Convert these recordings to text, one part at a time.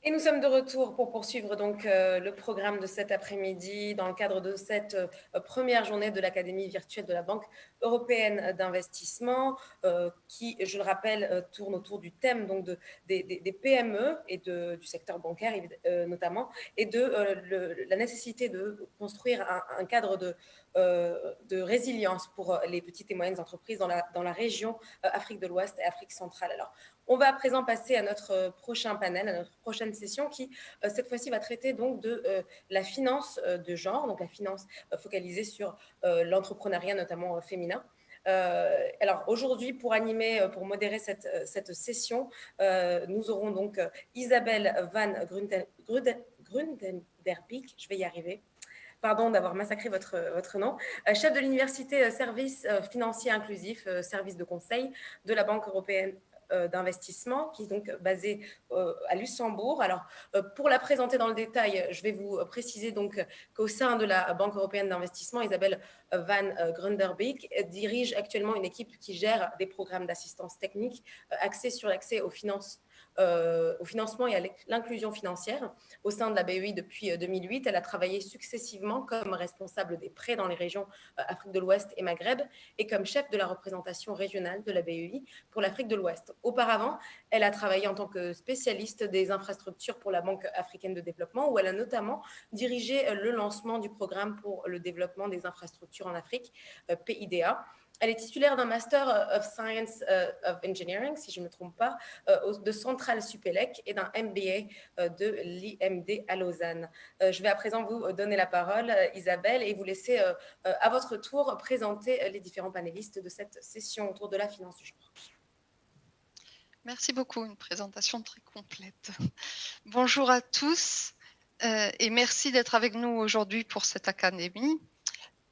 Et nous sommes de retour pour poursuivre donc le programme de cet après-midi dans le cadre de cette première journée de l'Académie virtuelle de la Banque européenne d'investissement qui, je le rappelle, tourne autour du thème donc des PME et du secteur bancaire notamment et de la nécessité de construire un cadre de résilience pour les petites et moyennes entreprises dans la région Afrique de l'Ouest et Afrique centrale. Alors, on va à présent passer à notre prochain panel, à notre prochaine session qui, cette fois-ci, va traiter donc de la finance de genre, donc la finance focalisée sur l'entrepreneuriat, notamment féminin. Alors aujourd'hui, pour animer, pour modérer cette session, nous aurons donc Isabelle van Grundenderbeek, je vais y arriver. Pardon d'avoir massacré votre nom, chef de l'université service financier inclusif, service de conseil de la Banque européenne d'investissement, qui est donc basée à Luxembourg. Alors, pour la présenter dans le détail, je vais vous préciser donc qu'au sein de la Banque européenne d'investissement, Isabelle van Grunderbeek dirige actuellement une équipe qui gère des programmes d'assistance technique axés sur l'accès aux finances au financement et à l'inclusion financière au sein de la BEI depuis 2008. Elle a travaillé successivement comme responsable des prêts dans les régions Afrique de l'Ouest et Maghreb et comme chef de la représentation régionale de la BEI pour l'Afrique de l'Ouest. Auparavant, elle a travaillé en tant que spécialiste des infrastructures pour la Banque africaine de développement, où elle a notamment dirigé le lancement du programme pour le développement des infrastructures en Afrique, PIDA. Elle est titulaire d'un Master of Science of Engineering, si je ne me trompe pas, de Centrale Supélec et d'un MBA de l'IMD à Lausanne. Je vais à présent vous donner la parole, Isabelle, et vous laisser à votre tour présenter les différents panélistes de cette session autour de la finance du genre. Merci beaucoup, une présentation très complète. Bonjour à tous et merci d'être avec nous aujourd'hui pour cette académie.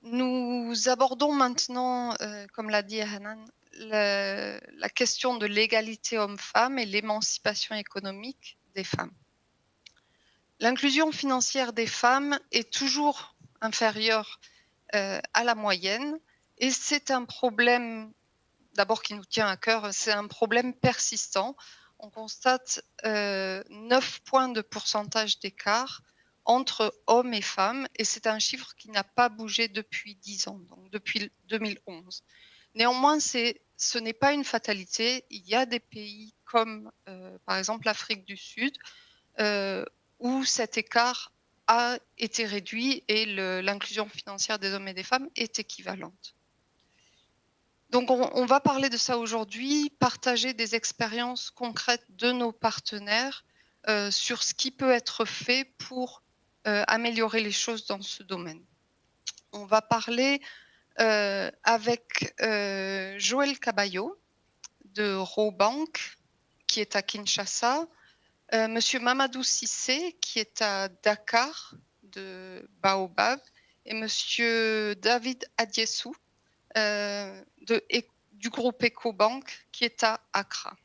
Nous abordons maintenant, comme l'a dit Hanan, la question de l'égalité homme-femme et l'émancipation économique des femmes. L'inclusion financière des femmes est toujours inférieure à la moyenne et c'est un problème d'abord qui nous tient à cœur, c'est un problème persistant. On constate 9 points de pourcentage d'écart entre hommes et femmes, et c'est un chiffre qui n'a pas bougé depuis 10 ans, donc depuis 2011. Néanmoins, ce n'est pas une fatalité. Il y a des pays comme par exemple l'Afrique du Sud, où cet écart a été réduit et l'inclusion financière des hommes et des femmes est équivalente. Donc, on va parler de ça aujourd'hui, partager des expériences concrètes de nos partenaires sur ce qui peut être fait pour améliorer les choses dans ce domaine. On va parler avec Joël Caballo de Robank, qui est à Kinshasa, Monsieur Mamadou Sissé, qui est à Dakar, de Baobab, et Monsieur David Adiessou, du groupe EcoBank qui est à Accra.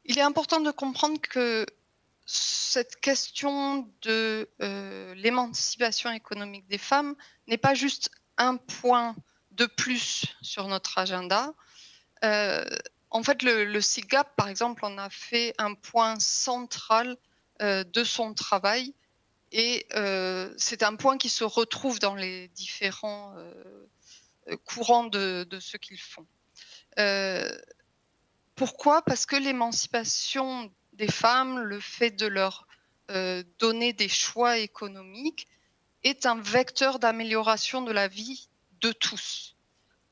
Il est important de comprendre que cette question de l'émancipation économique des femmes n'est pas juste un point de plus sur notre agenda. En fait, le SIGAP, par exemple, en a fait un point central de son travail et c'est un point qui se retrouve dans les différents courant de ce qu'ils font. Pourquoi ? Parce que l'émancipation des femmes, le fait de leur donner des choix économiques, est un vecteur d'amélioration de la vie de tous.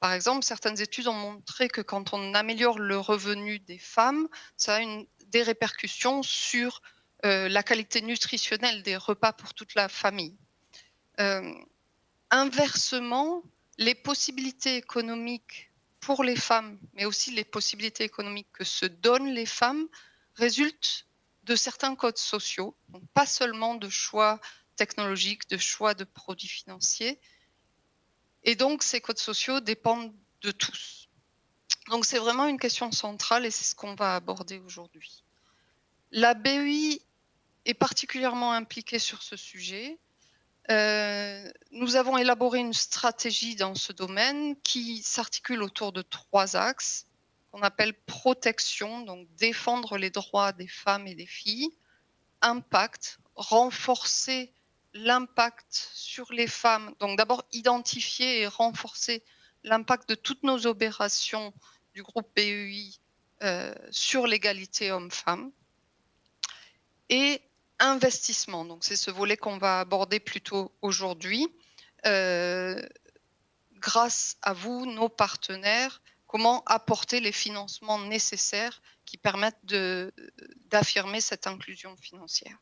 Par exemple, certaines études ont montré que quand on améliore le revenu des femmes, ça a des répercussions sur la qualité nutritionnelle des repas pour toute la famille. Inversement, les possibilités économiques pour les femmes, mais aussi les possibilités économiques que se donnent les femmes, résultent de certains codes sociaux, donc pas seulement de choix technologiques, de choix de produits financiers. Et donc, ces codes sociaux dépendent de tous. Donc, c'est vraiment une question centrale et c'est ce qu'on va aborder aujourd'hui. La BEI est particulièrement impliquée sur ce sujet. Nous avons élaboré une stratégie dans ce domaine qui s'articule autour de 3 axes qu'on appelle protection, donc défendre les droits des femmes et des filles, impact, renforcer l'impact sur les femmes, donc d'abord identifier et renforcer l'impact de toutes nos opérations du groupe BEI sur l'égalité homme-femme, et investissement, donc c'est ce volet qu'on va aborder plutôt aujourd'hui. Grâce à vous, nos partenaires, comment apporter les financements nécessaires qui permettent d'affirmer cette inclusion financière.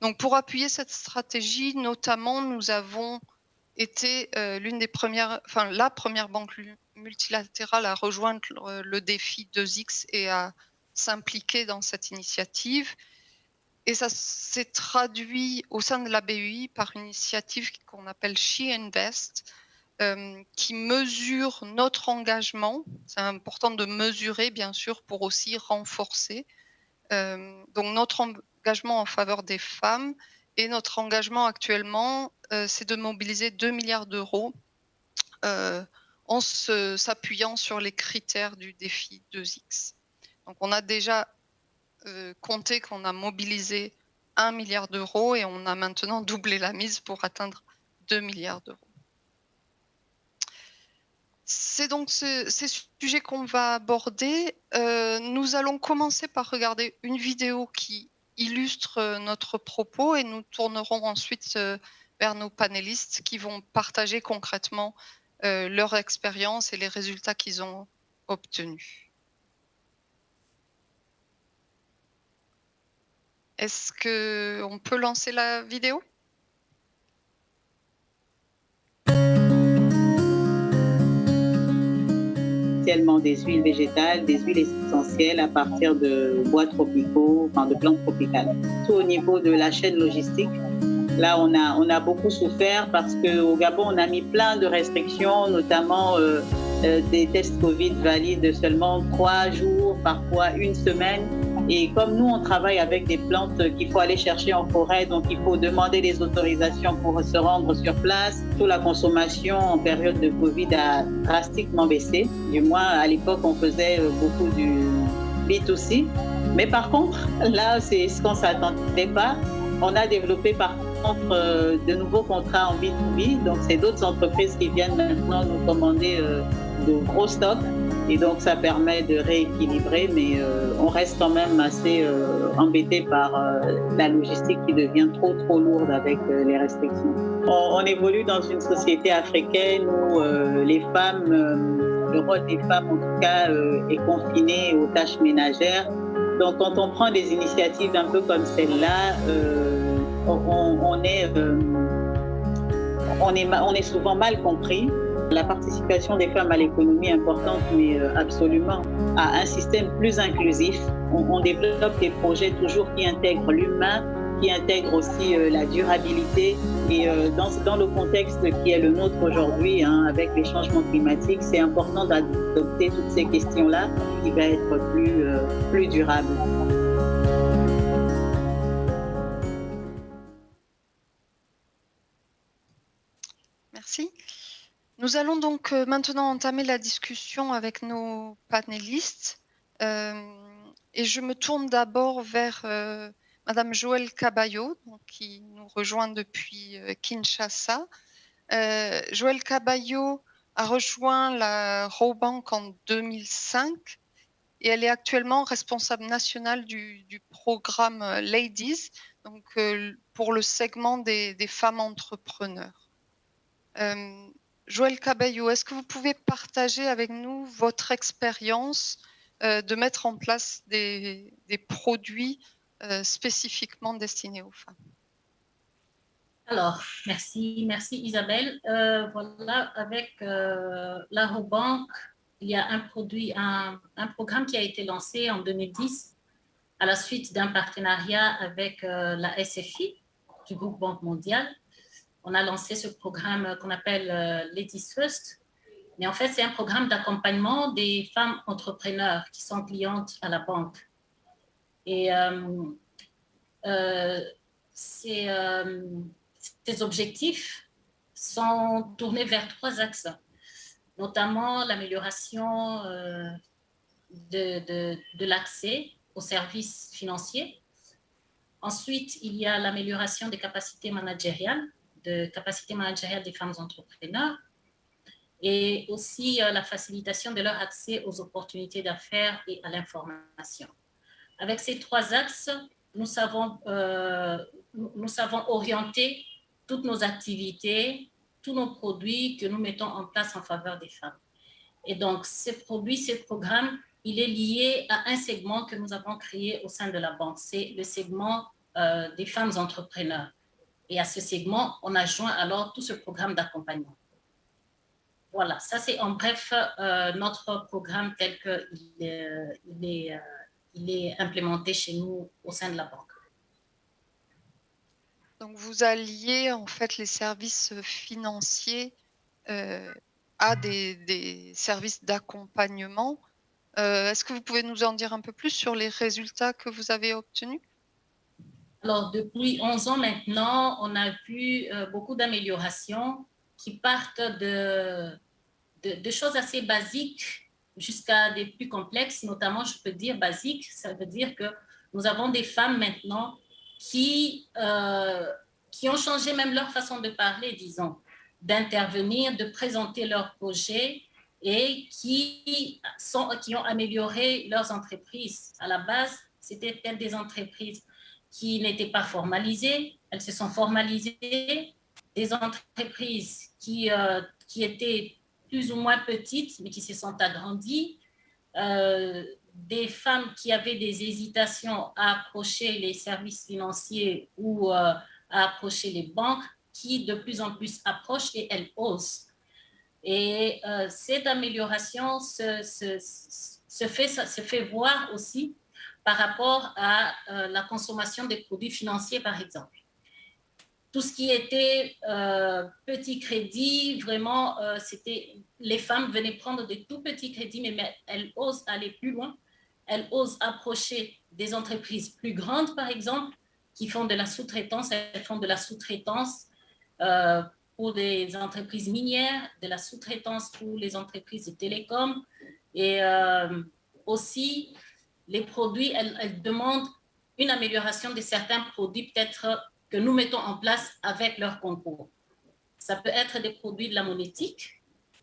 Donc, pour appuyer cette stratégie, notamment, nous avons été la première banque multilatérale à rejoindre le défi 2X et à s'impliquer dans cette initiative. Et ça s'est traduit au sein de la BEI par une initiative qu'on appelle She Invest, qui mesure notre engagement. C'est important de mesurer, bien sûr, pour aussi renforcer. Donc, notre engagement en faveur des femmes et notre engagement actuellement, c'est de mobiliser 2 milliards d'euros en s'appuyant sur les critères du défi 2X. Donc, on a déjà compté qu'on a mobilisé 1 milliard d'euros et on a maintenant doublé la mise pour atteindre 2 milliards d'euros. C'est donc ces sujets qu'on va aborder. Nous allons commencer par regarder une vidéo qui illustre notre propos et nous tournerons ensuite vers nos panélistes qui vont partager concrètement leur expérience et les résultats qu'ils ont obtenus. Est-ce qu'on peut lancer la vidéo ? Essentiellement des huiles végétales, des huiles essentielles à partir de bois tropicaux, enfin de plantes tropicales. Tout au niveau de la chaîne logistique, là on a beaucoup souffert parce qu'au Gabon on a mis plein de restrictions, notamment des tests Covid valides seulement 3 jours, parfois 1 semaine. Et comme nous, on travaille avec des plantes qu'il faut aller chercher en forêt, donc il faut demander des autorisations pour se rendre sur place. Toute la consommation en période de Covid a drastiquement baissé. Du moins, à l'époque, on faisait beaucoup du B2C. Mais par contre, là, c'est ce qu'on ne s'attendait pas. On a développé par contre de nouveaux contrats en B2B. Donc, c'est d'autres entreprises qui viennent maintenant nous commander de gros stocks. Et donc, ça permet de rééquilibrer, mais on reste quand même assez embêté par la logistique qui devient trop lourde avec les restrictions. On évolue dans une société africaine où les femmes, le rôle des femmes en tout cas, est confiné aux tâches ménagères. Donc, quand on prend des initiatives un peu comme celle-là, on est souvent mal compris. La participation des femmes à l'économie est importante, mais absolument à un système plus inclusif. On développe des projets toujours qui intègrent l'humain, qui intègrent aussi la durabilité. Et dans le contexte qui est le nôtre aujourd'hui, avec les changements climatiques, c'est important d'adopter toutes ces questions-là qui va être plus durable. Merci. Nous allons donc maintenant entamer la discussion avec nos panélistes et je me tourne d'abord vers Madame Joëlle Caballo, qui nous rejoint depuis Kinshasa. Joëlle Caballo a rejoint la Robank en 2005 et elle est actuellement responsable nationale du programme Ladies, donc pour le segment des femmes entrepreneurs. Joëlle Caballo, est-ce que vous pouvez partager avec nous votre expérience de mettre en place des produits spécifiquement destinés aux femmes? Alors, merci Isabelle. Voilà, avec la Robank, il y a un programme qui a été lancé en 2010 à la suite d'un partenariat avec la SFI du groupe Banque mondiale. On a lancé ce programme qu'on appelle Ladies First. Mais en fait, c'est un programme d'accompagnement des femmes entrepreneurs qui sont clientes à la banque. Et ces objectifs sont tournés vers 3 axes, notamment l'amélioration de l'accès aux services financiers. Ensuite, il y a l'amélioration des capacités managériales des femmes entrepreneurs et aussi la facilitation de leur accès aux opportunités d'affaires et à l'information. Avec ces trois axes, nous savons orienter toutes nos activités, tous nos produits que nous mettons en place en faveur des femmes. Et donc, ces produits, ces programmes, il est lié à un segment que nous avons créé au sein de la banque. C'est le segment des femmes entrepreneurs. Et à ce segment, on a joint alors tout ce programme d'accompagnement. Voilà, ça c'est en bref notre programme tel qu'il est implémenté chez nous au sein de la banque. Donc, vous alliez en fait les services financiers à des services d'accompagnement. Est-ce que vous pouvez nous en dire un peu plus sur les résultats que vous avez obtenus? Alors, depuis 11 ans maintenant, on a vu beaucoup d'améliorations qui partent de choses assez basiques jusqu'à des plus complexes, notamment, je peux dire basiques, ça veut dire que nous avons des femmes maintenant qui ont changé même leur façon de parler, disons, d'intervenir, de présenter leurs projets et qui ont amélioré leurs entreprises. À la base, c'était peut-être des entreprises qui n'étaient pas formalisées, elles se sont formalisées, des entreprises qui étaient plus ou moins petites, mais qui se sont agrandies, des femmes qui avaient des hésitations à approcher les services financiers ou à approcher les banques, qui de plus en plus approchent et elles osent. Et cette amélioration se fait voir aussi par rapport à la consommation des produits financiers, par exemple. Tout ce qui était petit crédit, vraiment, les femmes venaient prendre des tout petits crédits, mais elles osent aller plus loin. Elles osent approcher des entreprises plus grandes, par exemple, qui font de la sous-traitance. Elles font de la sous-traitance pour des entreprises minières, de la sous-traitance pour les entreprises de télécom. Et aussi, les produits, elles demandent une amélioration de certains produits, peut-être que nous mettons en place avec leur concours. Ça peut être des produits de la monétique.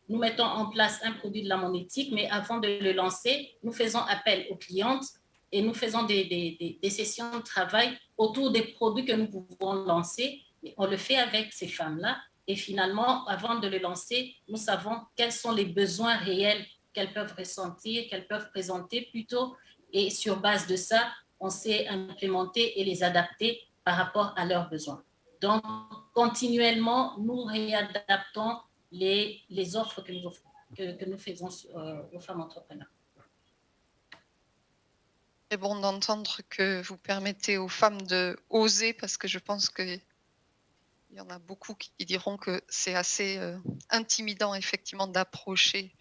Nous mettons en place un produit de la monétique, mais avant de le lancer, nous faisons appel aux clientes et nous faisons des sessions de travail autour des produits que nous pouvons lancer. Et on le fait avec ces femmes-là. Et finalement, avant de le lancer, nous savons quels sont les besoins réels qu'elles peuvent ressentir, qu'elles peuvent présenter plutôt. Et sur base de ça, on sait implémenter et les adapter par rapport à leurs besoins. Donc, continuellement, nous réadaptons les offres que nous faisons aux femmes entrepreneurs. C'est bon d'entendre que vous permettez aux femmes de oser, parce que je pense qu'il y en a beaucoup qui diront que c'est assez intimidant, effectivement, d'approcher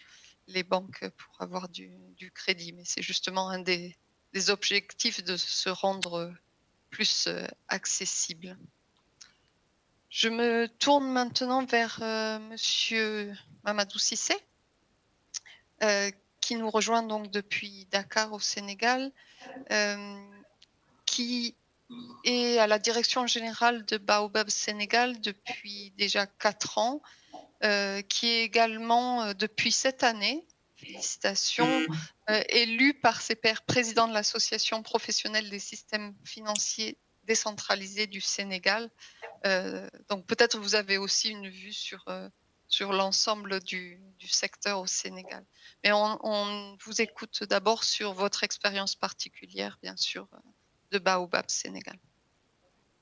les banques pour avoir du crédit. Mais c'est justement un des objectifs de se rendre plus accessible. Je me tourne maintenant vers Monsieur Mamadou Cissé, qui nous rejoint donc depuis Dakar au Sénégal, qui est à la direction générale de Baobab Sénégal depuis déjà 4 ans, qui est également depuis cette année, félicitations, élu par ses pairs président de l'association professionnelle des systèmes financiers décentralisés du Sénégal. Donc peut-être vous avez aussi une vue sur l'ensemble du secteur au Sénégal. Mais on vous écoute d'abord sur votre expérience particulière, bien sûr, de Baobab Sénégal.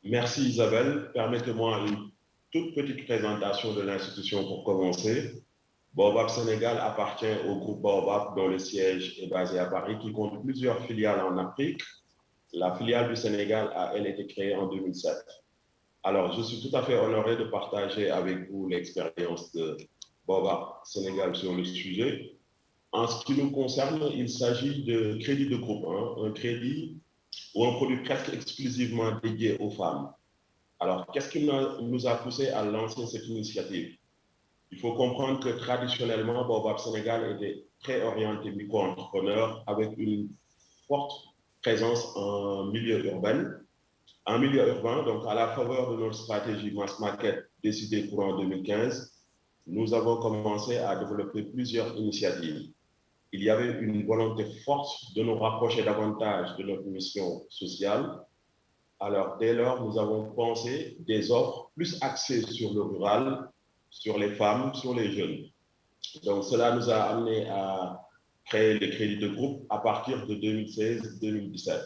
Merci Isabelle. Permettez-moi une toute petite présentation de l'institution pour commencer. Baobab Sénégal appartient au groupe Baobab dont le siège est basé à Paris, qui compte plusieurs filiales en Afrique. La filiale du Sénégal a, elle, été créée en 2007. Alors, je suis tout à fait honoré de partager avec vous l'expérience de Baobab Sénégal sur le sujet. En ce qui nous concerne, il s'agit de crédit de groupe, un crédit ou un produit presque exclusivement dédié aux femmes. Alors, qu'est-ce qui nous a poussé à lancer cette initiative? Il faut comprendre que traditionnellement, Baobab Sénégal très orienté micro-entrepreneur avec une forte présence en milieu urbain. En milieu urbain, donc à la faveur de notre stratégie mass market décidée courant 2015, nous avons commencé à développer plusieurs initiatives. Il y avait une volonté forte de nous rapprocher davantage de notre mission sociale. Alors, dès lors, nous avons pensé des offres plus axées sur le rural, sur les femmes, sur les jeunes. Donc, cela nous a amené à créer les crédits de groupe à partir de 2016-2017.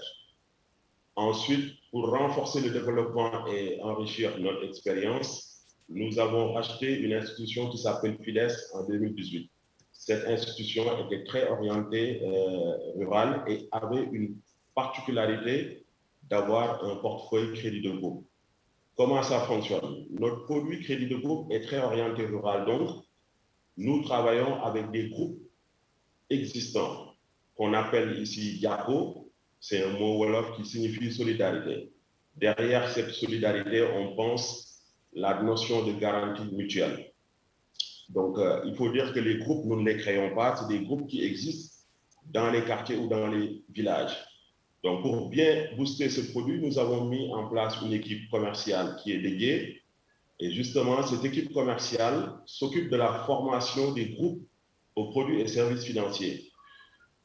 Ensuite, pour renforcer le développement et enrichir notre expérience, nous avons acheté une institution qui s'appelle Fides en 2018. Cette institution était très orientée rurale et avait une particularité d'avoir un portefeuille crédit de groupe. Comment ça fonctionne? Notre produit crédit de groupe est très orienté rural, donc nous travaillons avec des groupes existants qu'on appelle ici DIACO. C'est un mot wolof qui signifie solidarité. Derrière cette solidarité, on pense la notion de garantie mutuelle. Donc, il faut dire que les groupes, nous ne les créons pas, c'est des groupes qui existent dans les quartiers ou dans les villages. Donc, pour bien booster ce produit, nous avons mis en place une équipe commerciale qui est dédiée. Et justement, cette équipe commerciale s'occupe de la formation des groupes aux produits et services financiers.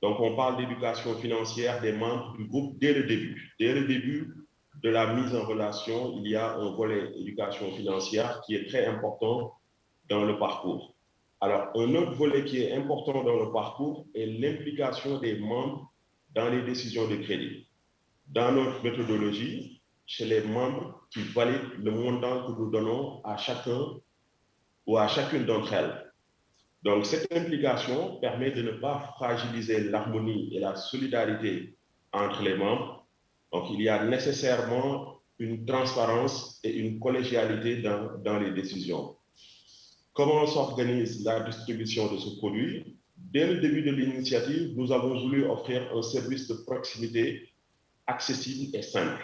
Donc, on parle d'éducation financière des membres du groupe dès le début. Dès le début de la mise en relation, il y a un volet éducation financière qui est très important dans le parcours. Alors, un autre volet qui est important dans le parcours est l'implication des membres dans les décisions de crédit. Dans notre méthodologie, chez les membres qui valident le montant que nous donnons à chacun ou à chacune d'entre elles. Donc, cette implication permet de ne pas fragiliser l'harmonie et la solidarité entre les membres. Donc, il y a nécessairement une transparence et une collégialité dans les décisions. Comment s'organise la distribution de ce produit? Dès le début de l'initiative, nous avons voulu offrir un service de proximité accessible et simple.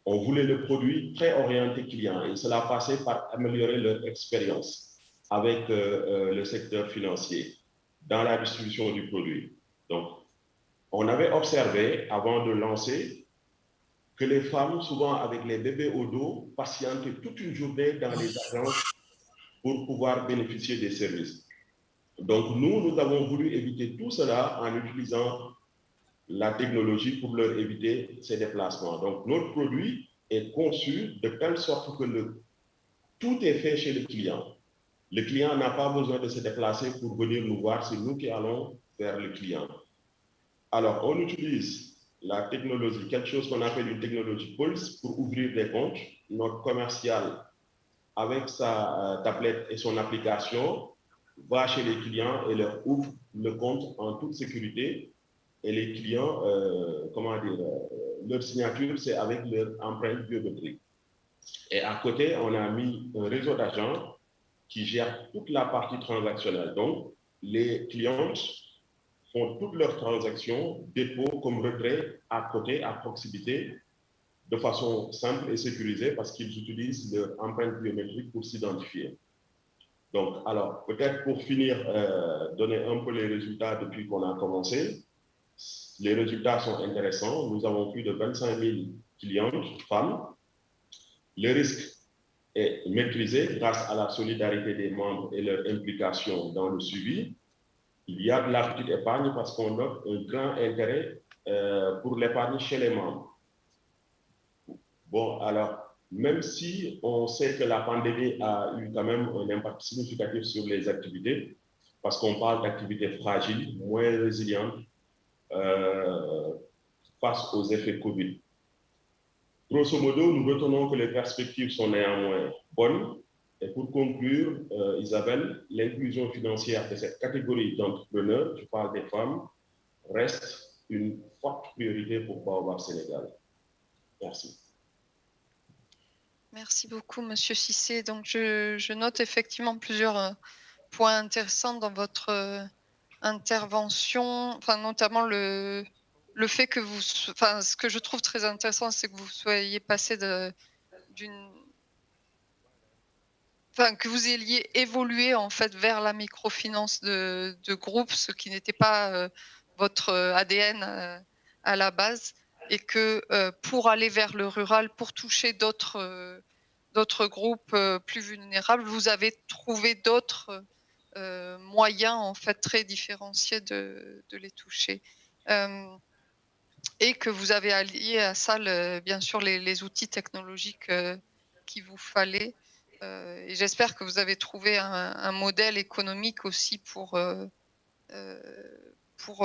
On voulait le produit très orienté client et cela passait par améliorer leur expérience avec le secteur financier dans la distribution du produit. Donc, on avait observé avant de lancer que les femmes, souvent avec les bébés au dos, patientaient toute une journée dans les agences pour pouvoir bénéficier des services. Donc, nous avons voulu éviter tout cela en utilisant la technologie pour leur éviter ces déplacements. Donc, notre produit est conçu de telle sorte que tout est fait chez le client. Le client n'a pas besoin de se déplacer pour venir nous voir, c'est nous qui allons vers le client. Alors, on utilise la technologie, quelque chose qu'on appelle une technologie Pulse pour ouvrir des comptes. Notre commercial, avec sa tablette et son application, va chez les clients et leur ouvre le compte en toute sécurité. Et les clients, leur signature, c'est avec leur empreinte biométrique. Et à côté, on a mis un réseau d'agents qui gère toute la partie transactionnelle. Donc, les clients font toutes leurs transactions, dépôt comme retrait, à côté, à proximité, de façon simple et sécurisée parce qu'ils utilisent leur empreinte biométrique pour s'identifier. Donc, alors, peut-être pour finir, donner un peu les résultats depuis qu'on a commencé. Les résultats sont intéressants. Nous avons plus de 25 000 clientes, femmes. Le risque est maîtrisé grâce à la solidarité des membres et leur implication dans le suivi. Il y a de la petite épargne parce qu'on note un grand intérêt pour l'épargne chez les membres. Bon, alors, même si on sait que la pandémie a eu quand même un impact significatif sur les activités, parce qu'on parle d'activités fragiles, moins résilientes face aux effets Covid. Grosso modo, nous retenons que les perspectives sont néanmoins bonnes. Et pour conclure, Isabelle, l'inclusion financière de cette catégorie d'entrepreneurs, je parle des femmes, reste une forte priorité pour Baobab Sénégal. Merci. Merci beaucoup, Monsieur Cissé. Donc, je note effectivement plusieurs points intéressants dans votre intervention, enfin, notamment le fait que vous, enfin, ce que je trouve très intéressant, c'est que vous soyez passé d'une enfin, que vous ayez évolué en fait vers la microfinance de groupe, ce qui n'était pas votre ADN à la base, et que pour aller vers le rural, pour toucher d'autres groupes plus vulnérables, vous avez trouvé d'autres moyens en fait très différenciés de les toucher. Et que vous avez allié à ça, bien sûr, les outils technologiques qu'il vous fallait. Et j'espère que vous avez trouvé un modèle économique aussi pour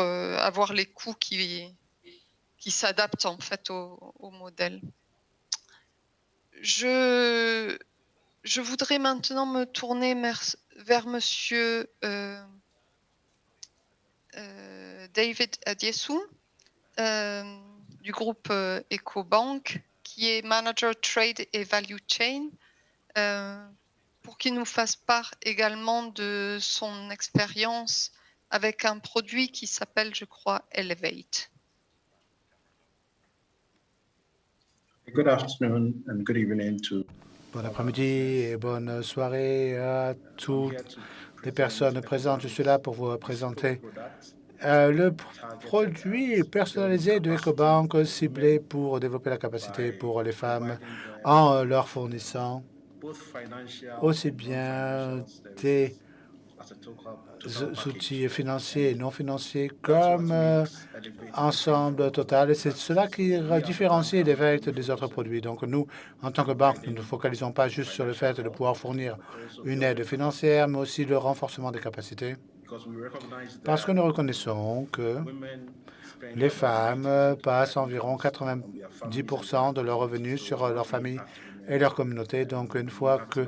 avoir les coûts qui s'adaptent en fait au modèle. Je voudrais maintenant me tourner vers Monsieur David Adiesu, du groupe EcoBank, qui est Manager Trade et Value Chain, pour qu'il nous fasse part également de son expérience avec un produit qui s'appelle, je crois, Elevate. Good afternoon and good evening to. Bon après-midi et bonne soirée à toutes les personnes présentes. Je suis là pour vous présenter le produit personnalisé de EcoBank ciblé pour développer la capacité pour les femmes en leur fournissant aussi bien des outils financiers et non financiers comme ensemble total. Et c'est cela qui différencie Elevate des autres produits. Donc nous, en tant que banque, nous ne focalisons pas juste sur le fait de pouvoir fournir une aide financière, mais aussi le renforcement des capacités. Parce que nous reconnaissons que les femmes passent environ 90% de leurs revenus sur leur famille et leur communauté. Donc une fois que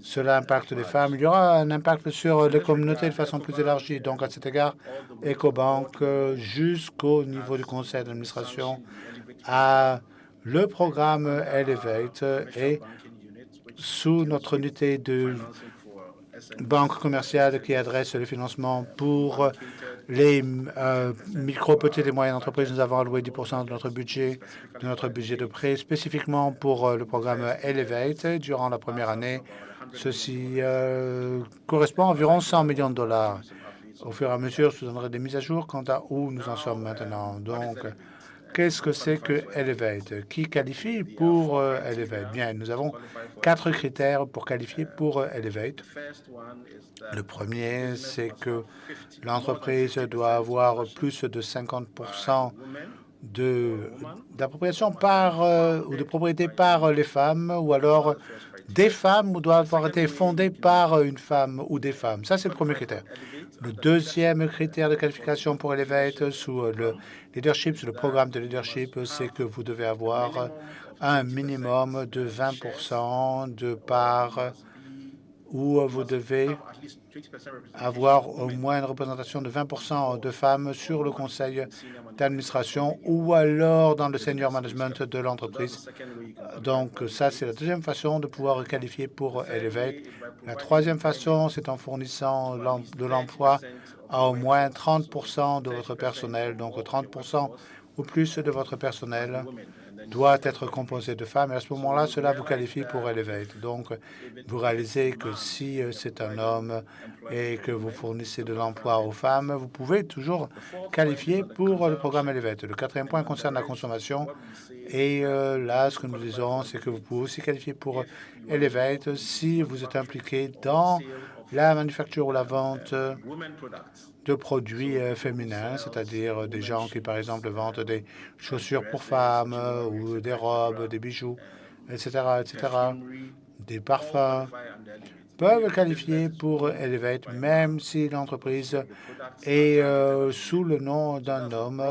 cela impacte les femmes, il y aura un impact sur les communautés de façon plus élargie. Donc, à cet égard, EcoBank, jusqu'au niveau du conseil d'administration, a le programme Elevate et sous notre unité de banque commerciale qui adresse le financement pour les micro, petites et moyennes entreprises, nous avons alloué 10% de notre budget de prêt spécifiquement pour le programme Elevate durant la première année. Ceci correspond à environ 100 millions de dollars. Au fur et à mesure, je vous donnerai des mises à jour quant à où nous en sommes maintenant. Donc, qu'est-ce que c'est que Elevate? Qui qualifie pour Elevate? Bien, nous avons 4 critères pour qualifier pour Elevate. Le premier, c'est que l'entreprise doit avoir plus de 50% d'appropriation ou de propriété par les femmes, ou alors des femmes ou doivent avoir été fondées par une femme ou des femmes. Ça, c'est le premier critère. Le deuxième critère de qualification pour Elevate sous le leadership, sous le programme de leadership, c'est que vous devez avoir un minimum de 20% de parts, où vous devez avoir au moins une représentation de 20% de femmes sur le conseil d'administration ou alors dans le senior management de l'entreprise. Donc ça, c'est la deuxième façon de pouvoir qualifier pour Elevate. La troisième façon, c'est en fournissant de l'emploi à au moins 30% de votre personnel. Donc 30% ou plus de votre personnel doit être composé de femmes. Et à ce moment-là, cela vous qualifie pour Elevate. Donc, vous réalisez que si c'est un homme et que vous fournissez de l'emploi aux femmes, vous pouvez toujours qualifier pour le programme Elevate. Le quatrième point concerne la consommation. Et là, ce que nous disons, c'est que vous pouvez aussi qualifier pour Elevate si vous êtes impliqué dans la manufacture ou la vente de produits féminins, c'est-à-dire des gens qui, par exemple, vendent des chaussures pour femmes ou des robes, des bijoux, etc., des parfums, peuvent qualifier pour Elevate, même si l'entreprise est sous le nom d'un homme,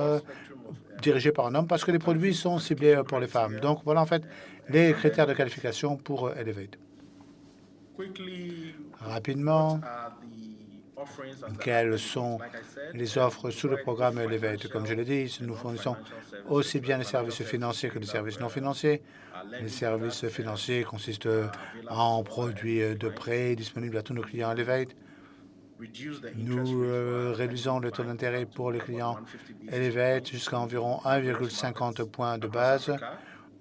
dirigé par un homme, parce que les produits sont ciblés pour les femmes. Donc, voilà, en fait, les critères de qualification pour Elevate. Rapidement, quelles sont les offres sous le programme Elevate? Comme je l'ai dit, nous fournissons aussi bien les services financiers que les services non financiers. Les services financiers consistent en produits de prêt disponibles à tous nos clients Elevate. Nous réduisons le taux d'intérêt pour les clients Elevate jusqu'à environ 1,50 points de base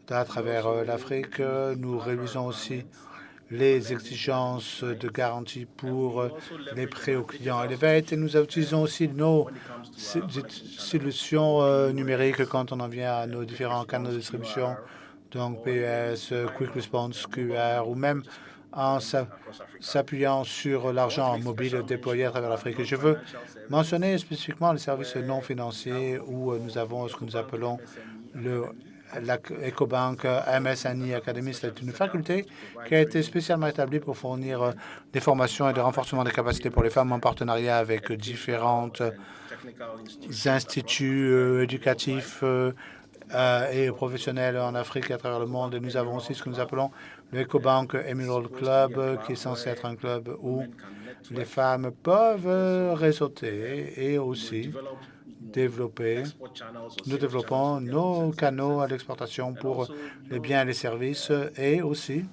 à travers l'Afrique. Nous réduisons aussi les exigences de garantie pour les prêts aux clients Elevate. Et nous utilisons aussi nos solutions numériques quand on en vient à nos différents canaux de distribution, donc PES, Quick Response, QR, ou même en s'appuyant sur l'argent mobile déployé à travers l'Afrique. Et je veux mentionner spécifiquement les services non financiers où nous avons ce que nous appelons la EcoBank MSNI Academy. C'est une faculté qui a été spécialement établie pour fournir des formations et des renforcements des capacités pour les femmes en partenariat avec différents instituts éducatifs et professionnels en Afrique et à travers le monde. Et nous avons aussi ce que nous appelons le EcoBank Emerald Club, qui est censé être un club où les femmes peuvent réseauter et aussi nous développons nos canaux à l'exportation pour les biens et les services et aussi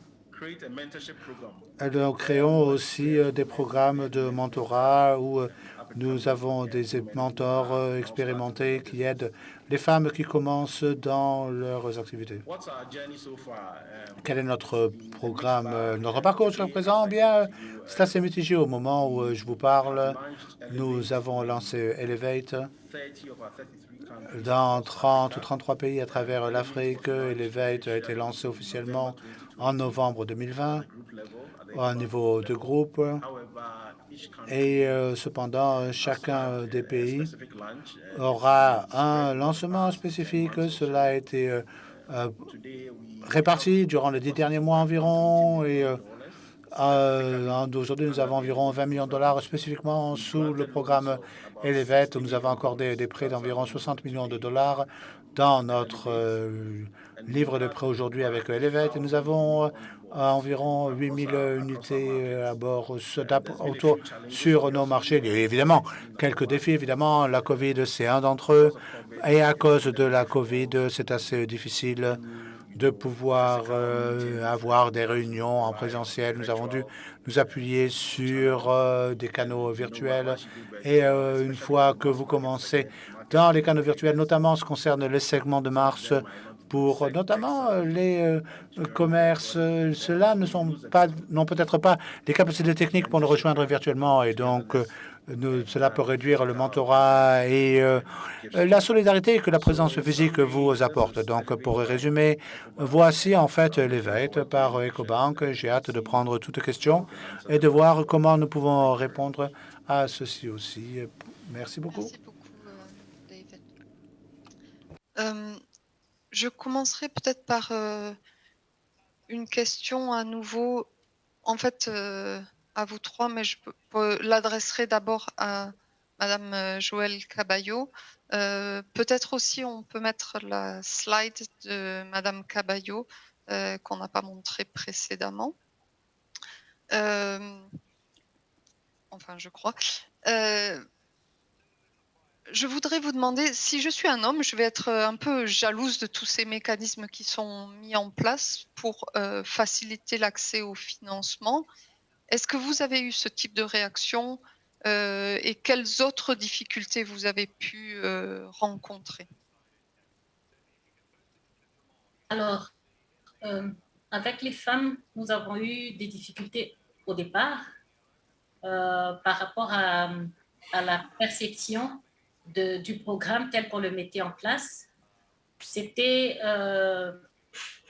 nous créons aussi des programmes de mentorat où nous avons des mentors expérimentés qui aident les femmes qui commencent dans leurs activités. Quel est notre programme, notre parcours jusqu'à présent? Bien, c'est assez mitigé au moment où je vous parle. Nous avons lancé Elevate dans 30 ou 33 pays à travers l'Afrique. Elevate a été lancé officiellement en novembre 2020 au niveau de groupe. Et cependant, chacun des pays aura un lancement spécifique. Cela a été réparti durant les 10 derniers mois environ. Et aujourd'hui, nous avons environ 20 millions de dollars spécifiquement sous le programme Elevate. Nous avons accordé des prêts d'environ 60 millions de dollars dans notre livre de prêts aujourd'hui avec Elevate. Et nous avons environ 8 000 unités à bord autour sur nos marchés. Il y a évidemment quelques défis. Évidemment, la COVID, c'est un d'entre eux. Et à cause de la COVID, c'est assez difficile de pouvoir avoir des réunions en présentiel. Nous avons dû nous appuyer sur des canaux virtuels. Et une fois que vous commencez dans les canaux virtuels, notamment en ce qui concerne les segments de mars, pour notamment les commerces, ceux-là n'ont peut-être pas les capacités techniques pour nous rejoindre virtuellement. Et donc, cela peut réduire le mentorat et la solidarité que la présence physique vous apporte. Donc, pour résumer, voici en fait Elevate par EcoBank. J'ai hâte de prendre toutes questions et de voir comment nous pouvons répondre à ceci aussi. Merci beaucoup. Merci beaucoup, David. Je commencerai peut-être par une question à nouveau, en fait, à vous trois, mais je l'adresserai d'abord à Madame Joëlle Caballo. Peut-être aussi, on peut mettre la slide de Madame Caballo qu'on n'a pas montrée précédemment. Enfin, je crois. Je voudrais vous demander, si je suis un homme, je vais être un peu jalouse de tous ces mécanismes qui sont mis en place pour faciliter l'accès au financement. Est-ce que vous avez eu ce type de réaction et quelles autres difficultés vous avez pu rencontrer? Alors, avec les femmes, nous avons eu des difficultés au départ par rapport à la perception du programme tel qu'on le mettait en place. C'était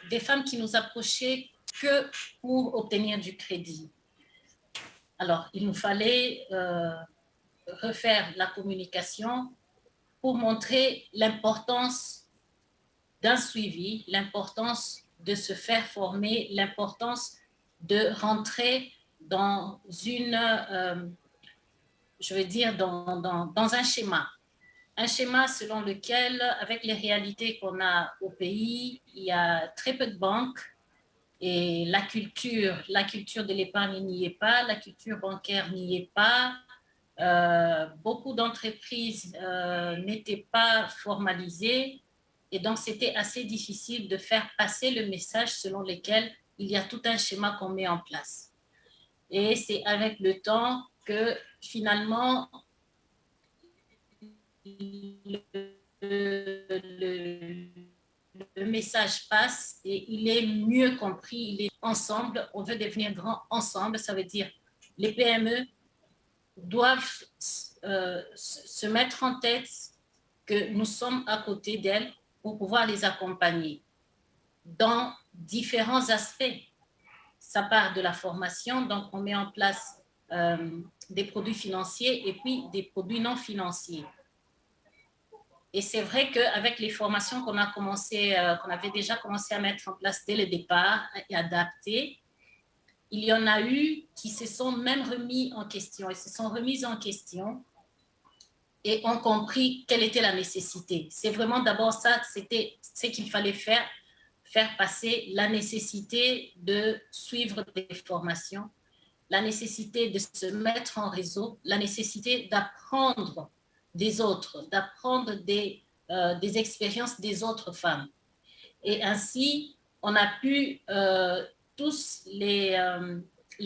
des femmes qui nous approchaient que pour obtenir du crédit. Alors, il nous fallait refaire la communication pour montrer l'importance d'un suivi, l'importance de se faire former, l'importance de rentrer dans une, je veux dire, dans un schéma. Un schéma selon lequel, avec les réalités qu'on a au pays, il y a très peu de banques et la culture de l'épargne n'y est pas, la culture bancaire n'y est pas. Beaucoup d'entreprises n'étaient pas formalisées et donc c'était assez difficile de faire passer le message selon lequel il y a tout un schéma qu'on met en place. Et c'est avec le temps que finalement le message passe et il est mieux compris. ensemble, on veut devenir grand ensemble. Ça veut dire les PME doivent se mettre en tête que nous sommes à côté d'elles pour pouvoir les accompagner dans différents aspects. Ça part de la formation, donc on met en place des produits financiers et puis des produits non financiers. Et c'est vrai qu'avec les formations qu'on avait déjà commencé à mettre en place dès le départ et adapter, il y en a eu qui se sont même remis en question. Ils se sont remises en question et ont compris quelle était la nécessité. C'est vraiment d'abord ça, c'était ce qu'il fallait faire passer la nécessité de suivre des formations, la nécessité de se mettre en réseau, la nécessité d'apprendre des autres, d'apprendre des expériences des autres femmes. Et ainsi, on a pu tous les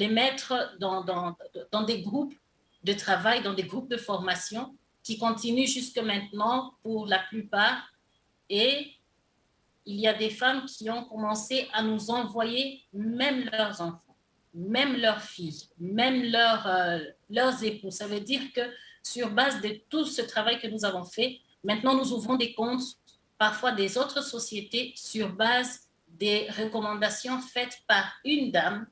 mettre dans des groupes de travail, dans des groupes de formation qui continuent jusque maintenant pour la plupart. Et il y a des femmes qui ont commencé à nous envoyer même leurs enfants, même leurs filles, même leurs époux. Ça veut dire que sur base de tout ce travail que nous avons fait, maintenant nous ouvrons des comptes, parfois des autres sociétés, sur base des recommandations faites par une dame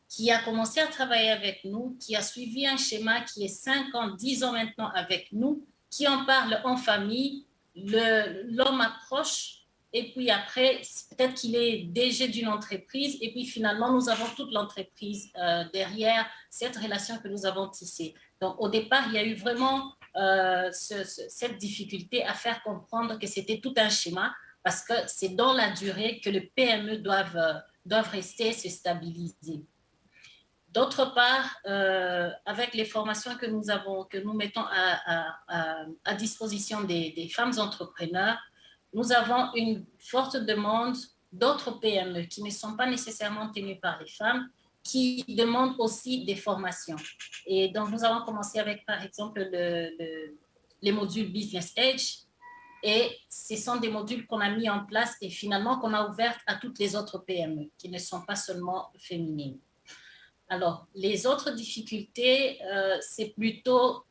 qui a commencé à travailler avec nous, qui a suivi un schéma qui est 5 ans, 10 ans maintenant avec nous, qui en parle en famille, l'homme approche. Et puis après, peut-être qu'il est DG d'une entreprise. Et puis finalement, nous avons toute l'entreprise derrière cette relation que nous avons tissée. Donc au départ, il y a eu vraiment cette difficulté à faire comprendre que c'était tout un schéma parce que c'est dans la durée que les PME doivent rester et se stabiliser. D'autre part, avec les formations que nous mettons à disposition des femmes entrepreneurs, nous avons une forte demande d'autres PME qui ne sont pas nécessairement tenues par les femmes, qui demandent aussi des formations. Et donc, nous avons commencé avec, par exemple, les modules Business Edge. Et ce sont des modules qu'on a mis en place et finalement qu'on a ouverts à toutes les autres PME, qui ne sont pas seulement féminines. Alors, les autres difficultés, c'est plutôt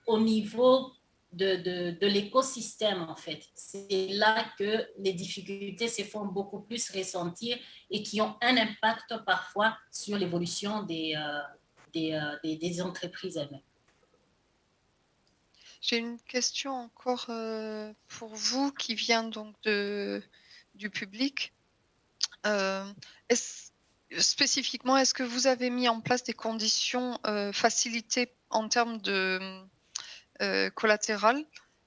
au niveau de l'écosystème, en fait. C'est là que les difficultés se font beaucoup plus ressentir et qui ont un impact parfois sur l'évolution des entreprises elles-mêmes. J'ai une question encore pour vous qui vient donc du public. Spécifiquement, est-ce que vous avez mis en place des conditions facilitées en termes de collatéral,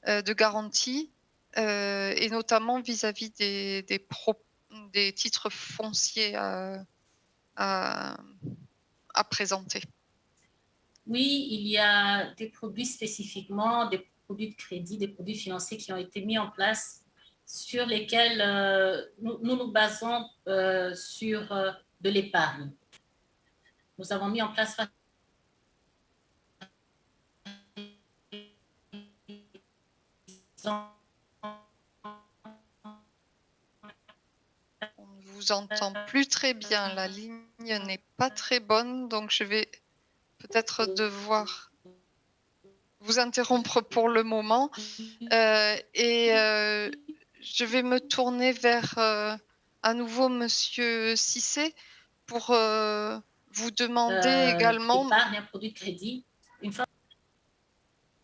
de garantie, et notamment vis-à-vis des titres fonciers à présenter? Oui, il y a des produits spécifiquement, des produits de crédit, des produits financiers qui ont été mis en place sur lesquels nous basons sur de l'épargne. Nous avons mis en place on ne vous entend plus très bien, la ligne n'est pas très bonne, donc je vais peut-être devoir vous interrompre pour le moment. Je vais me tourner vers à nouveau Monsieur Cissé pour vous demander également. Épargne, un produit de crédit.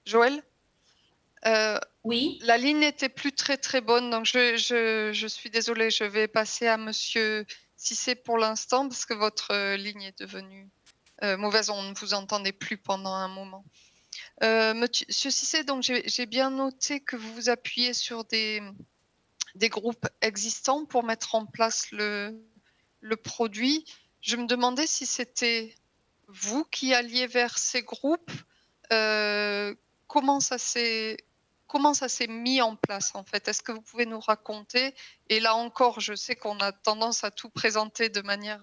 Joël, oui. La ligne n'était plus très bonne, donc je suis désolée. Je vais passer à Monsieur Cissé pour l'instant parce que votre ligne est devenue mauvaise. On ne vous entendait plus pendant un moment. Monsieur Cissé, donc j'ai bien noté que vous vous appuyez sur des groupes existants pour mettre en place le produit. Je me demandais si c'était vous qui alliez vers ces groupes. Comment ça s'est mis en place en fait? Est-ce que vous pouvez nous raconter? Et là encore, je sais qu'on a tendance à tout présenter de manière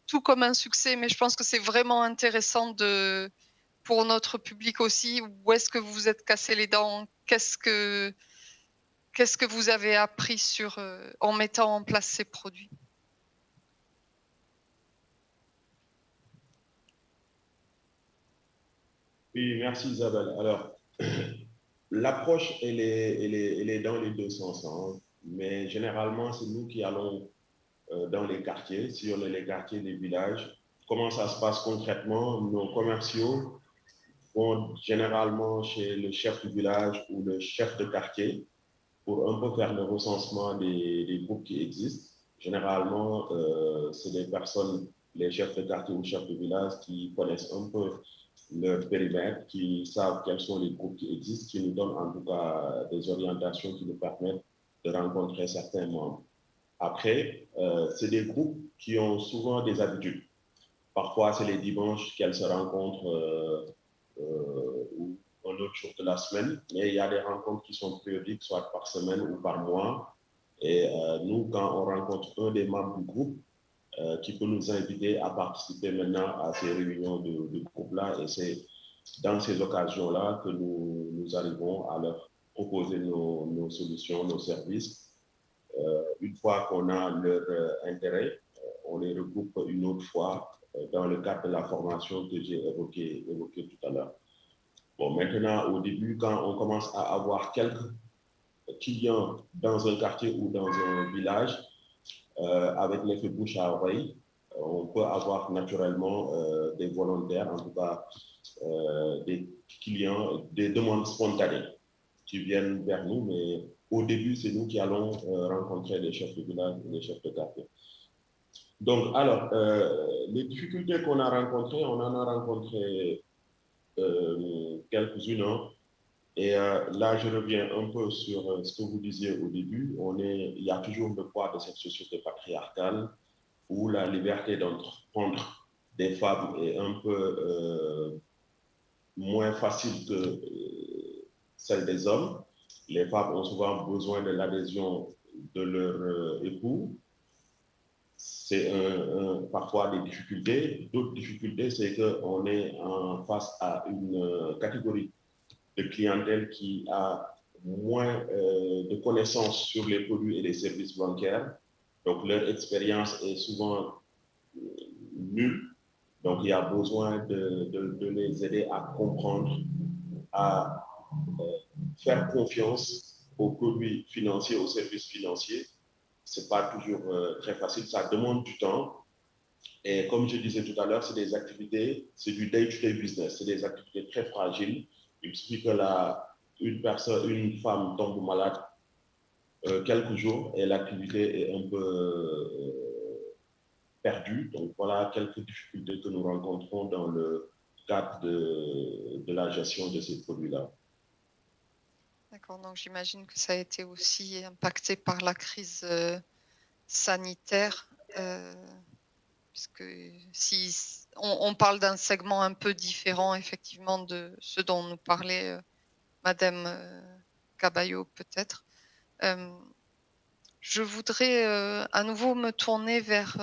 tout comme un succès, mais je pense que c'est vraiment intéressant pour notre public aussi. Où est-ce que vous vous êtes cassé les dents? Qu'est-ce qu'est-ce que vous avez appris en mettant en place ces produits? Oui, merci Isabelle. Alors, l'approche, elle est dans les deux sens, hein. Mais généralement, c'est nous qui allons dans les quartiers, si on est les quartiers des villages. Comment ça se passe concrètement? Nos commerciaux vont généralement chez le chef du village ou le chef de quartier pour un peu faire le recensement des groupes qui existent. Généralement, c'est des personnes, les chefs de quartier ou chefs de village qui connaissent un peu leur périmètre, qui savent quels sont les groupes qui existent, qui nous donnent en tout cas des orientations qui nous permettent de rencontrer certains membres. Après, c'est des groupes qui ont souvent des habitudes. Parfois, c'est les dimanches qu'elles se rencontrent ou un autre jour de la semaine, mais il y a des rencontres qui sont périodiques, soit par semaine ou par mois. Et nous, quand on rencontre un des membres du groupe, qui peut nous inviter à participer maintenant à ces réunions de groupe-là. Et c'est dans ces occasions-là que nous arrivons à leur proposer nos solutions, nos services. Une fois qu'on a leur intérêt, on les regroupe une autre fois dans le cadre de la formation que j'ai évoquée tout à l'heure. Bon, maintenant, au début, quand on commence à avoir quelques clients dans un quartier ou dans un village, avec l'effet bouche à oreille, on peut avoir naturellement des volontaires, en tout cas des clients, des demandes spontanées qui viennent vers nous, mais au début, c'est nous qui allons rencontrer les chefs de village et les chefs de quartier. Donc, alors, les difficultés qu'on a rencontrées, on en a rencontré quelques-unes, hein. Et là, je reviens un peu sur ce que vous disiez au début. Il y a toujours le poids de cette société patriarcale où la liberté d'entreprendre des femmes est un peu moins facile que celle des hommes. Les femmes ont souvent besoin de l'adhésion de leur époux. C'est parfois des difficultés. D'autres difficultés, c'est qu'on est en face à une catégorie de clientèle qui a moins de connaissances sur les produits et les services bancaires. Donc, leur expérience est souvent nulle. Donc, il y a besoin de les aider à comprendre, à faire confiance aux produits financiers, aux services financiers. Ce n'est pas toujours très facile, ça demande du temps. Et comme je disais tout à l'heure, c'est des activités, c'est du day-to-day business, c'est des activités très fragiles. Il suffit que une femme tombe malade quelques jours et l'activité est un peu perdue. Donc voilà quelques difficultés que nous rencontrons dans le cadre de la gestion de ces produits-là. D'accord, donc j'imagine que ça a été aussi impacté par la crise sanitaire, puisque si on parle d'un segment un peu différent, effectivement, de ce dont nous parlait Madame Caballo, peut-être. Je voudrais à nouveau me tourner vers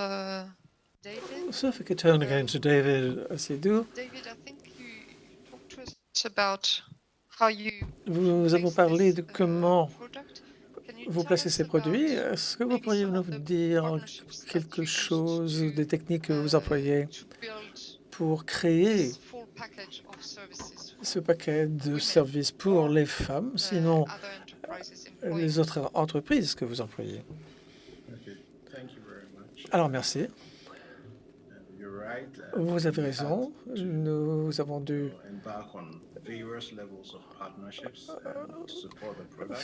David. So if we could turn again to David Asidou. David, I think you talked to us about how you Nous avons parlé de comment product. Can you vous tell placez us ces produits. about Est-ce que vous maybe pourriez some nous of the dire partnerships that quelque you used chose des techniques que vous to employez build pour créer this full package of services ce paquet de women services pour or, les femmes, sinon other enterprises employing les autres entreprises que vous employez? Okay, thank you very much. Alors, merci. You're right. Vous avez raison. Nous avons dû Embark on various levels of partnerships to support the product.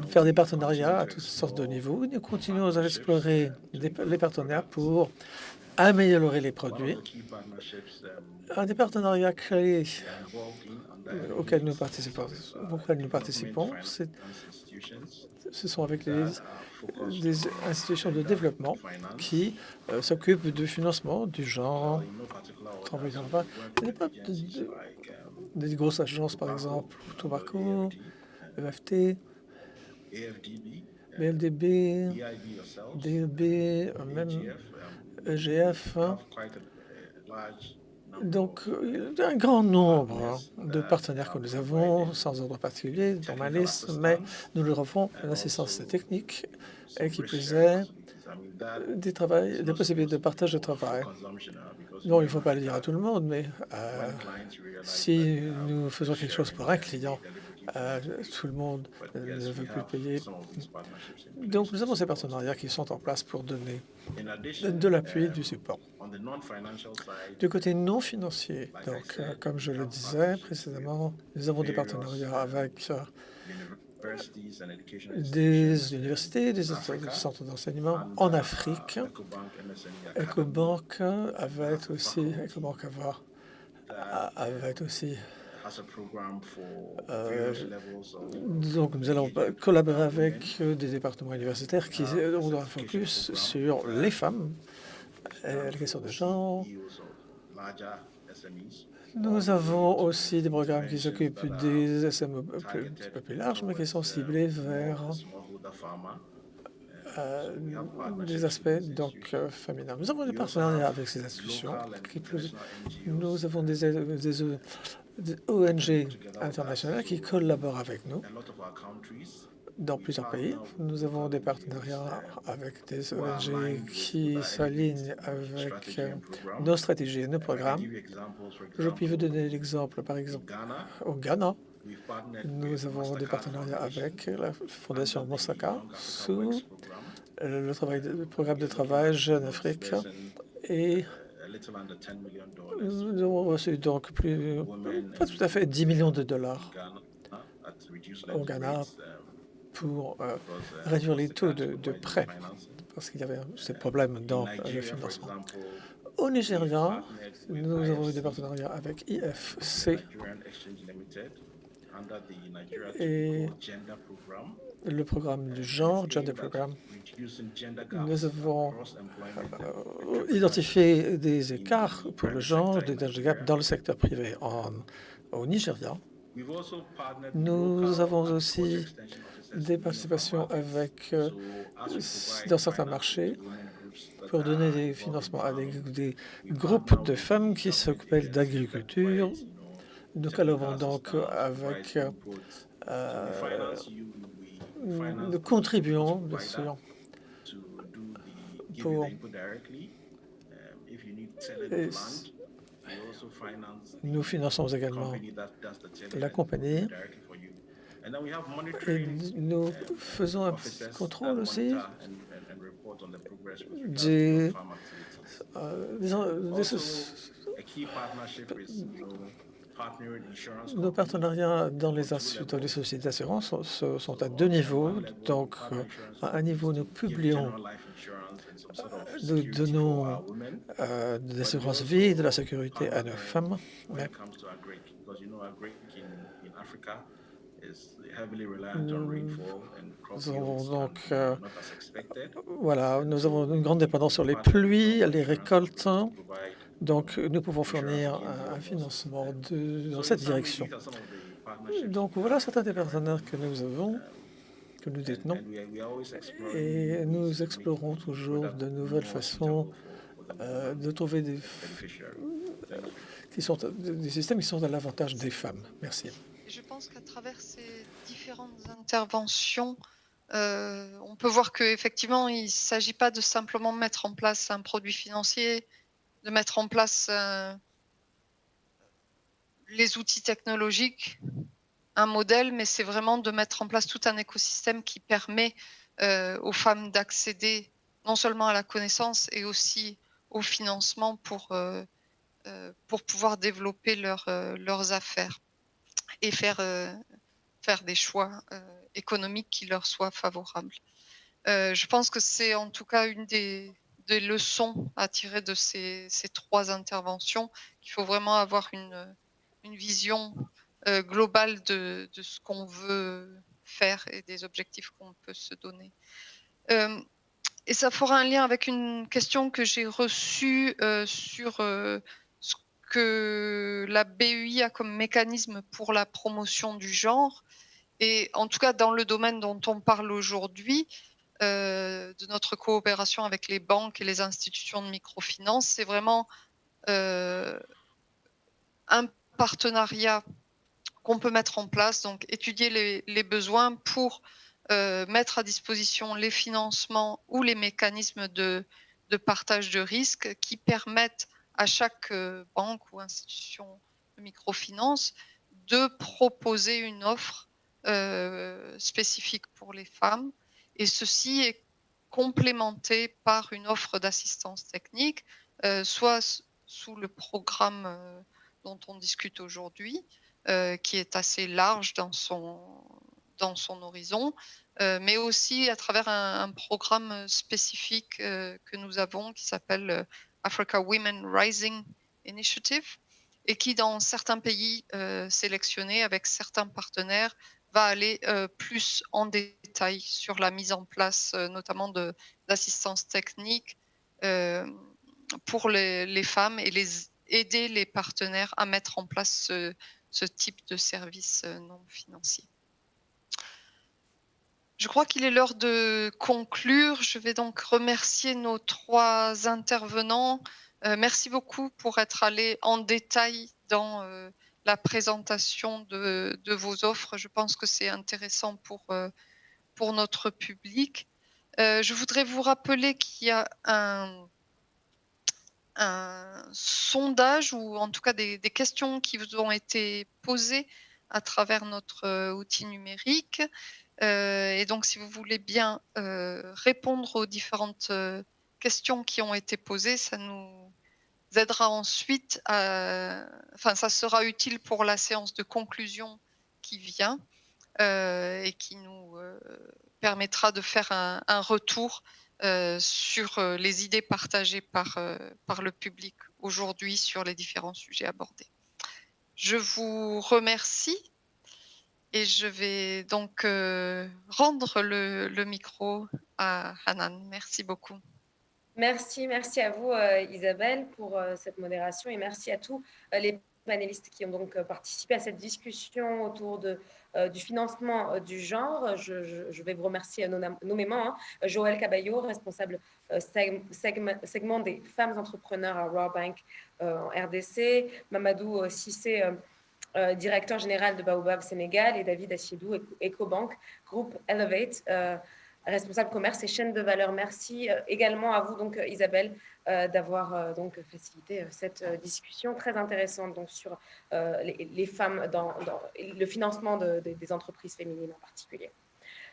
faire des partenariats à toutes sortes de niveaux. Nous continuons à explorer les partenaires pour améliorer les produits. One of the key partnerships Un des partenariats clés we are involved in auxquels nous participons, ce sont avec des institutions de développement qui s'occupent du financement du genre travail dans le vin. Ce n'est pas des grosses agences, par exemple, Tobacco, EFT, BLDB, DEB, même EGF. Donc, un grand nombre de partenaires que nous avons, sans ordre particulier, dans ma liste, mais nous leur offrons une assistance technique et qui plus est, des possibilités de partage de travail. Non, il ne faut pas le dire à tout le monde, mais si nous faisons quelque chose pour un client, tout le monde ne veut plus payer. Donc, nous avons ces partenariats qui sont en place pour donner de l'appui, du support. Du côté non financier, donc, comme je le disais précédemment, nous avons des partenariats avec des universités, des centres d'enseignement en Afrique. EcoBank avait aussi, donc nous allons collaborer avec des départements universitaires qui ont un focus sur les femmes, la question de genre. Nous avons aussi des programmes qui s'occupent des SME un petit peu plus larges, mais qui sont ciblés vers des aspects donc féminins. Nous avons des partenariats avec ces institutions. Nous avons des ONG internationales qui collaborent avec nous dans plusieurs pays. Nous avons des partenariats avec des ONG qui s'alignent avec nos stratégies et nos programmes. Je puis vous donner l'exemple, par exemple, au Ghana. Nous avons des partenariats avec la Fondation Mosaka sous le programme de travail Jeune Afrique et nous avons reçu donc pas tout à fait 10 millions de dollars au Ghana pour réduire les taux de prêt parce qu'il y avait ces problèmes dans le financement. Au Nigeria, nous avons eu des partenariats avec IFC et le programme du genre, Gender Program. Nous avons identifié des écarts pour le genre, des gender gaps dans le secteur privé au Nigeria. Nous avons aussi des participations dans certains marchés pour donner des financements à des groupes de femmes qui s'occupent d'agriculture. Nous collaborons donc avec nous contribuons, bien sûr, nous finançons également la compagnie et nous faisons un petit contrôle aussi nos partenariats dans les sociétés d'assurance sont à deux niveaux. Donc, à un niveau, nous publions, nous donnons des assurances vie, de la sécurité à nos femmes. Mais nous avons donc, voilà, nous avons une grande dépendance sur les pluies, les récoltes. Donc, nous pouvons fournir un financement dans cette direction. Donc, voilà certains des partenaires que nous avons, que nous détenons. Et nous explorons toujours de nouvelles façons de trouver des systèmes qui sont à l'avantage des femmes. Merci. Je pense qu'à travers ces différentes interventions, on peut voir qu'effectivement, il ne s'agit pas de simplement mettre en place un produit financier, de mettre en place les outils technologiques, un modèle, mais c'est vraiment de mettre en place tout un écosystème qui permet aux femmes d'accéder non seulement à la connaissance et aussi au financement pour pouvoir développer leurs affaires et faire des choix économiques qui leur soient favorables. Je pense que c'est en tout cas une des leçons à tirer de ces trois interventions, qu'il faut vraiment avoir une vision globale de ce qu'on veut faire et des objectifs qu'on peut se donner. Et ça fera un lien avec une question que j'ai reçue sur ce que la BEI a comme mécanisme pour la promotion du genre. Et en tout cas, dans le domaine dont on parle aujourd'hui, de notre coopération avec les banques et les institutions de microfinance, c'est vraiment un partenariat qu'on peut mettre en place, donc étudier les besoins pour mettre à disposition les financements ou les mécanismes de partage de risques qui permettent à chaque banque ou institution de microfinance de proposer une offre spécifique pour les femmes. Et ceci est complémenté par une offre d'assistance technique, soit sous le programme dont on discute aujourd'hui, qui est assez large dans son horizon, mais aussi à travers un programme spécifique que nous avons qui s'appelle Africa Women Rising Initiative et qui, dans certains pays sélectionnés avec certains partenaires, va aller plus en détail sur la mise en place notamment d'assistance technique pour les femmes et aider les partenaires à mettre en place ce type de service non financier. Je crois qu'il est l'heure de conclure. Je vais donc remercier nos 3 intervenants. Merci beaucoup pour être allés en détail dans la présentation de vos offres. Je pense que c'est intéressant pour notre public. Je voudrais vous rappeler qu'il y a un sondage ou en tout cas des questions qui vous ont été posées à travers notre outil numérique. Et donc, si vous voulez bien répondre aux différentes questions qui ont été posées, ça nous aidera ensuite, ça sera utile pour la séance de conclusion qui vient et qui nous permettra de faire un retour sur les idées partagées par le public aujourd'hui sur les différents sujets abordés. Je vous remercie et je vais donc rendre le micro à Hanan. Merci beaucoup. Merci à vous Isabelle pour cette modération et merci à tous les panélistes qui ont donc participé à cette discussion autour du financement du genre. Je vais vous remercier nommément Joël Caballo, responsable segment des femmes entrepreneurs à World Bank en RDC, Mamadou Cissé, directeur général de Baobab Sénégal, et David Achiedou, EcoBank, groupe Elevate, responsable commerce et chaîne de valeur. Merci également à vous, donc Isabelle, d'avoir donc facilité cette discussion très intéressante donc, sur les femmes dans le financement des entreprises féminines en particulier.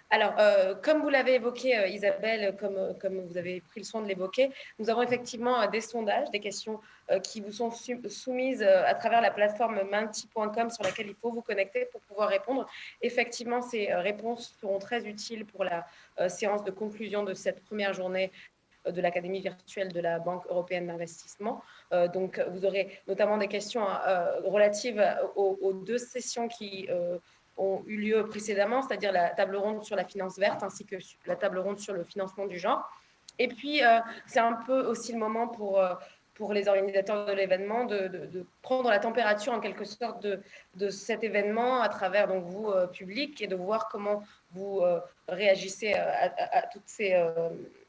Alors, comme vous l'avez évoqué, Isabelle, comme vous avez pris le soin de l'évoquer, nous avons effectivement des sondages, des questions qui vous sont soumises à travers la plateforme menti.com sur laquelle il faut vous connecter pour pouvoir répondre. Effectivement, ces réponses seront très utiles pour la séance de conclusion de cette première journée de l'Académie virtuelle de la Banque européenne d'investissement. Donc, vous aurez notamment des questions relatives aux 2 sessions qui ont eu lieu précédemment, c'est-à-dire la table ronde sur la finance verte ainsi que la table ronde sur le financement du genre. Et puis, c'est un peu aussi le moment pour les organisateurs de l'événement de prendre la température en quelque sorte de cet événement à travers donc, vous, public, et de voir comment vous réagissez à toutes ces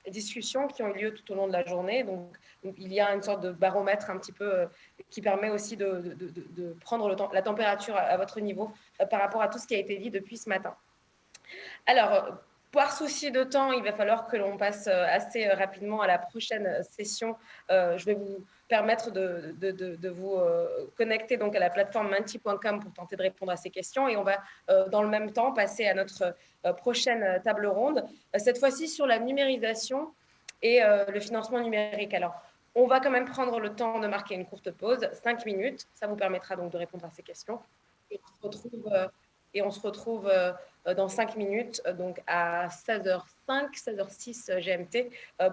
discussions qui ont eu lieu tout au long de la journée. Donc, il y a une sorte de baromètre un petit peu qui permet aussi de prendre la température à votre niveau par rapport à tout ce qui a été dit depuis ce matin. Alors, par souci de temps, il va falloir que l'on passe assez rapidement à la prochaine session. Je vais vous permettre de vous connecter donc à la plateforme menti.com pour tenter de répondre à ces questions. Et on va, dans le même temps, passer à notre prochaine table ronde, cette fois-ci sur la numérisation et le financement numérique. Alors, on va quand même prendre le temps de marquer une courte pause, 5 minutes. Ça vous permettra donc de répondre à ces questions. Et on se retrouve dans 5 minutes, donc à 16h05, 16h06 GMT,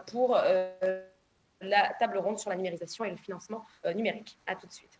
pour la table ronde sur la numérisation et le financement numérique. À tout de suite.